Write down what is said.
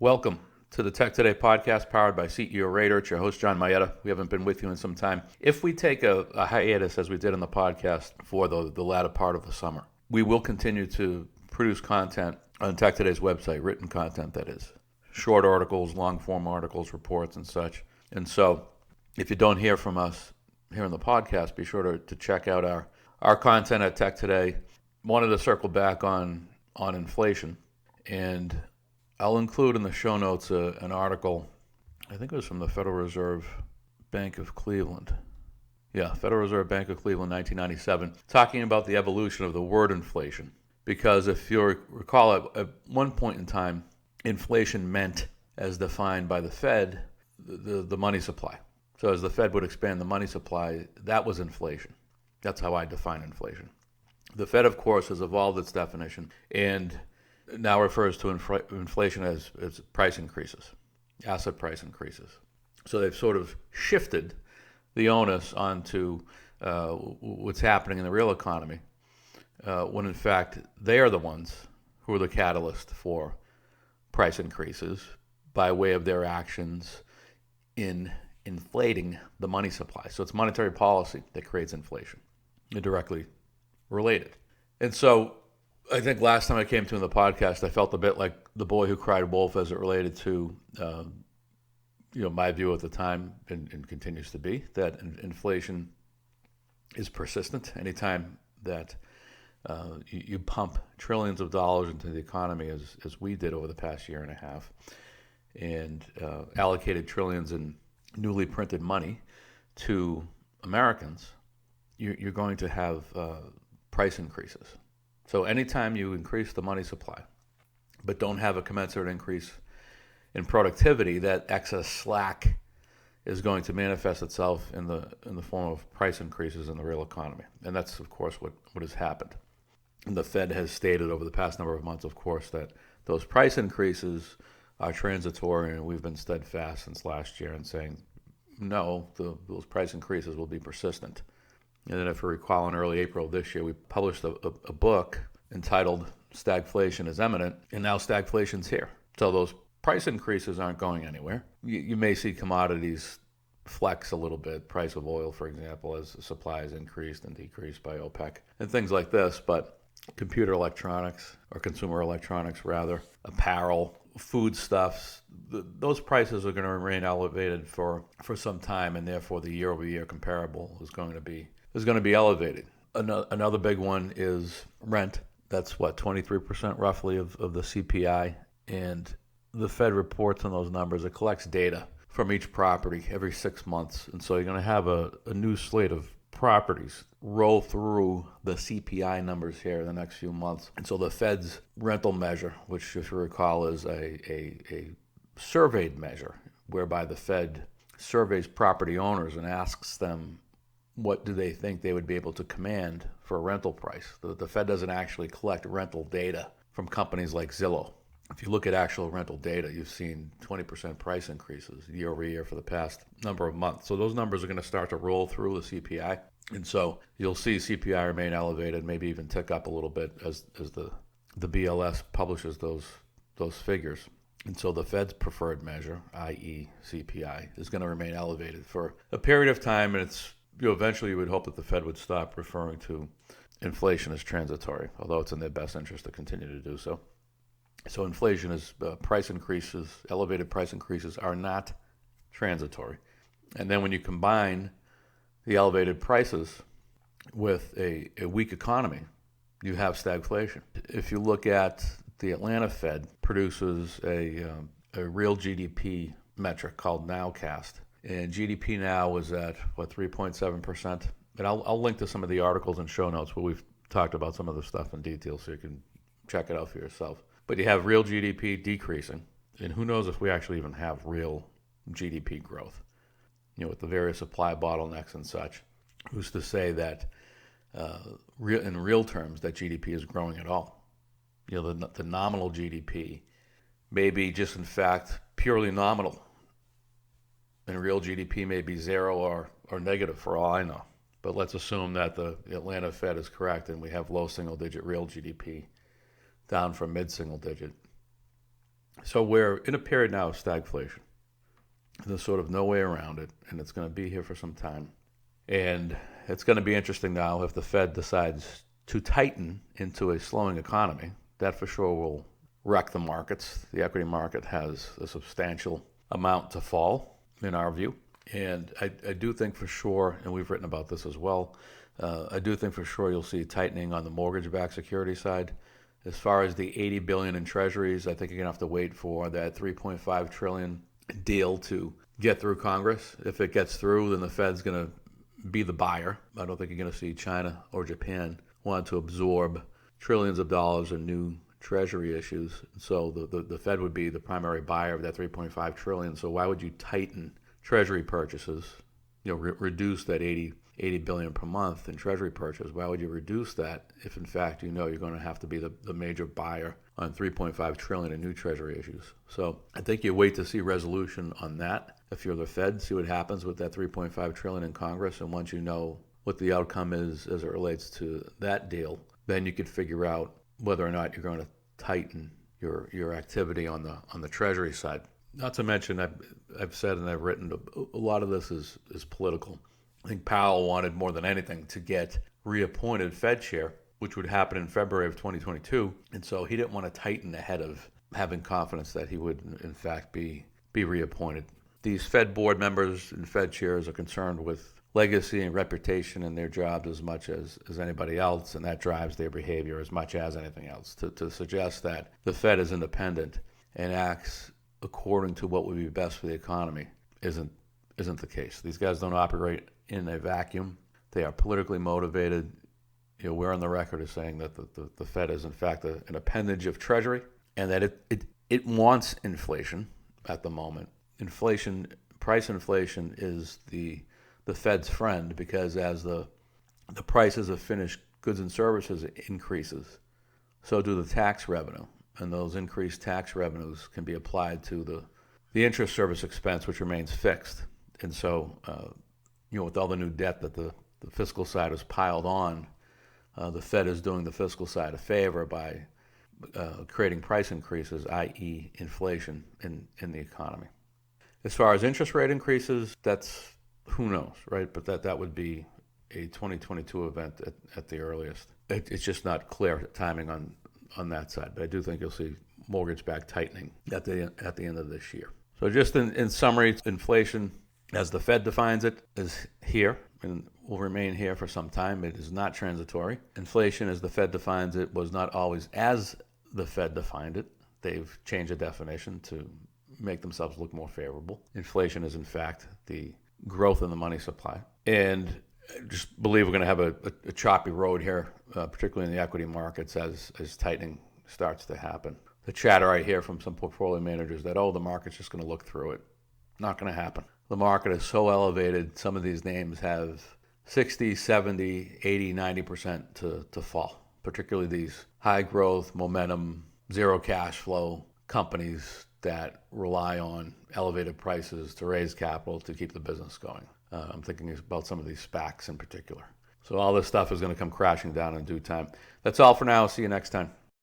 Welcome to the TEK2day Podcast powered by CEORater. It's your host, John Mayetta. We haven't been with you in some time. If we take a hiatus, as we did in the podcast for the latter part of the summer, we will continue to produce content on TEK2day's website, written content that is. Short articles, long-form articles, reports, and such. And so if you don't hear from us here in the podcast, be sure to check out our content at TEK2day. Wanted to circle back on inflation, and I'll include in the show notes an article, I think it was from the Federal Reserve Bank of Cleveland. Yeah, Federal Reserve Bank of Cleveland, 1997, talking about the evolution of the word inflation. Because if you recall, at one point in time, inflation meant, as defined by the Fed, the money supply. So as the Fed would expand the money supply, that was inflation. That's how I define inflation. The Fed, of course, has evolved its definition and now refers to inflation as price increases, asset price increases. So they've sort of shifted the onus onto what's happening in the real economy, when in fact they are the ones who are the catalyst for price increases by way of their actions in inflating the money supply. So it's monetary policy that creates inflation. They're directly related. And so I think last time I came to in the podcast, I felt a bit like the boy who cried wolf as it related to, my view at the time, and continues to be, that inflation is persistent. Anytime that you pump trillions of dollars into the economy, as we did over the past year and a half, and allocated trillions in newly printed money to Americans, you're going to have price increases. So anytime you increase the money supply, but don't have a commensurate increase in productivity, that excess slack is going to manifest itself in the form of price increases in the real economy. And that's, of course, what has happened. And the Fed has stated over the past number of months, of course, that those price increases are transitory, and we've been steadfast since last year in saying, no, those price increases will be persistent. And then if you recall, in early April of this year, we published a book entitled Stagflation is Imminent, and now stagflation's here. So those price increases aren't going anywhere. You may see commodities flex a little bit, price of oil, for example, as the supply is increased and decreased by OPEC, and things like this. But computer electronics, or consumer electronics rather, apparel, foodstuffs, those prices are going to remain elevated for some time, and therefore the year-over-year comparable is going to be elevated. Another big one is rent. That's 23% roughly of the CPI. And the Fed reports on those numbers. It collects data from each property every 6 months. And so you're going to have a new slate of properties roll through the CPI numbers here in the next few months. And so the Fed's rental measure, which if you recall is a surveyed measure, whereby the Fed surveys property owners and asks them what do they think they would be able to command for a rental price. The Fed doesn't actually collect rental data from companies like Zillow. If you look at actual rental data, you've seen 20% price increases year over year for the past number of months. So those numbers are going to start to roll through the CPI. And so you'll see CPI remain elevated, maybe even tick up a little bit as the BLS publishes those figures. And so the Fed's preferred measure, i.e. CPI, is going to remain elevated for a period of time, and it's eventually you would hope that the Fed would stop referring to inflation as transitory, although it's in their best interest to continue to do so. So inflation is price increases, elevated price increases are not transitory. And then when you combine the elevated prices with a weak economy, you have stagflation. If you look at the Atlanta Fed produces a real GDP metric called Nowcast. And GDP now is at, 3.7%? And I'll link to some of the articles and show notes where we've talked about some of the stuff in detail so you can check it out for yourself. But you have real GDP decreasing, and who knows if we actually even have real GDP growth, with the various supply bottlenecks and such. Who's to say that in real terms that GDP is growing at all? The nominal GDP may be just in fact purely nominal. And real GDP may be zero or negative for all I know. But let's assume that the Atlanta Fed is correct and we have low single-digit real GDP down from mid-single digit. So we're in a period now of stagflation. There's sort of no way around it, and it's going to be here for some time. And it's going to be interesting now if the Fed decides to tighten into a slowing economy. That for sure will wreck the markets. The equity market has a substantial amount to fall, in our view. And I do think for sure, and we've written about this as well, I do think for sure you'll see tightening on the mortgage-backed security side. As far as the $80 billion in treasuries, I think you're going to have to wait for that $3.5 trillion deal to get through Congress. If it gets through, then the Fed's going to be the buyer. I don't think you're going to see China or Japan want to absorb trillions of dollars in new treasury issues. So the Fed would be the primary buyer of that $3.5 trillion. So why would you tighten Treasury purchases? Reduce that 80 billion per month in Treasury purchase. Why would you reduce that if in fact you're going to have to be the major buyer on 3.5 trillion in new Treasury issues? So I think you wait to see resolution on that. If you're the Fed, see what happens with that 3.5 trillion in Congress, and once you know what the outcome is as it relates to that deal, then you could figure out whether or not you're going to tighten your activity on the Treasury side. Not to mention, I've said and I've written, a lot of this is political. I think Powell wanted more than anything to get reappointed Fed chair, which would happen in February of 2022. And so he didn't want to tighten ahead of having confidence that he would, in fact, be reappointed. These Fed board members and Fed chairs are concerned with legacy and reputation in their jobs as much as anybody else, and that drives their behavior as much as anything else. To suggest that the Fed is independent and acts according to what would be best for the economy isn't the case. These guys don't operate in a vacuum. They are politically motivated. We're on the record as saying that the Fed is in fact an appendage of Treasury, and that it wants inflation at the moment. Price inflation is the Fed's friend, because as the prices of finished goods and services increases, so do the tax revenue. And those increased tax revenues can be applied to the interest service expense, which remains fixed. And so, with all the new debt that the fiscal side has piled on, the Fed is doing the fiscal side a favor by creating price increases, i.e. inflation in the economy. As far as interest rate increases, that's who knows, right? But that would be a 2022 event at the earliest. It's just not clear timing on that side. But I do think you'll see mortgage-backed tightening at the end of this year. So just in summary, inflation, as the Fed defines it, is here and will remain here for some time. It is not transitory. Inflation, as the Fed defines it, was not always as the Fed defined it. They've changed the definition to make themselves look more favorable. Inflation is, in fact, the growth in the money supply. And just believe we're going to have a choppy road here, particularly in the equity markets as tightening starts to happen. The chatter I hear from some portfolio managers that, the market's just going to look through it. Not going to happen. The market is so elevated, some of these names have 60, 70, 80, 90% to fall, particularly these high growth, momentum, zero cash flow companies that rely on elevated prices to raise capital to keep the business going. I'm thinking about some of these SPACs in particular. So all this stuff is going to come crashing down in due time. That's all for now. See you next time.